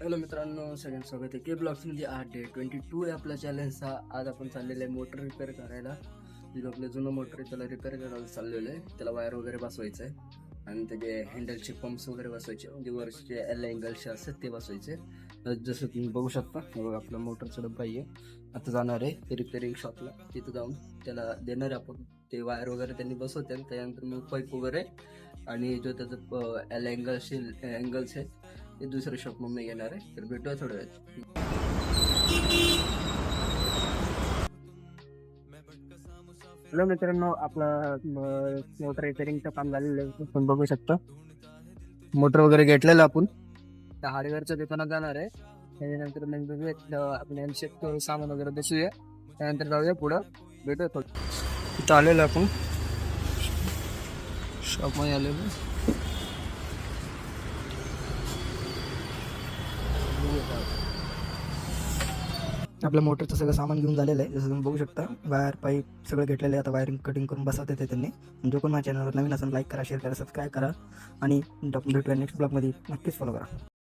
Hello मित्रांनो, सगळ्यांचं स्वागत आहे के ब्लॉग्समध्ये. आज डे 22 आहे आपल्या चॅलेंजचा. आज आपण चाललेलं आहे मोटर रिपेअर करायला. तिथं आपलं जुनं मोटर आहे, त्याला रिपेअर करायला चाललेलं आहे. त्याला वायर वगैरे बसवायचं आहे आणि त्याचे हँडलचे पंप्स वगैरे बसवायचे, म्हणजे वरचे एल अँगलचे असतात ते बसवायचे. जसं तुम्ही बघू शकता, हे बघा आपला मोटरचा डब्बा आहे. आता जाणार आहे रिपेअरिंग शॉपला, तिथं जाऊन त्याला देणार आहे आपण. ते वायर वगैरे त्यांनी बसवते आणि त्यानंतर मग पाईप वगैरे आणि जो त्याचं एल अँगल्स आहेत ते दुसऱ्या शॉप मी घेणार आहे. तर भेटूया थोड्या वेळात. हॅलो मित्रांनो, आपलं मोटर रिपेअरिंगचं काम झालेलं आहे. तुम्ही बघू शकता मोटर वगैरे घेतलेलं आपण त्या हार्डवेअरच्या दुकानात जाणार आहे. त्याच्यानंतर मग आपल्या शेत सामान वगैरे बसूया, त्यानंतर जाऊया पुढं. भेटूया थोडं. इथं आलेलो आपण शॉपमध्ये आलेलो. आपल्या मोटरचं सगळं सामान घेऊन झालेलं आहे. जसं तुम्ही बघू शकता, वायर पाईप सगळं घेतलेलं आहे. आता वायरिंग कटिंग करून बसवते ते त्यांनी. जो कोण माझ्या चॅनलवर नवीन असेल लाईक करा, शेअर करा, सबस्क्राईब करा आणि भेटूया नेक्स्ट ब्लॉगमध्ये. नक्कीच फॉलो करा.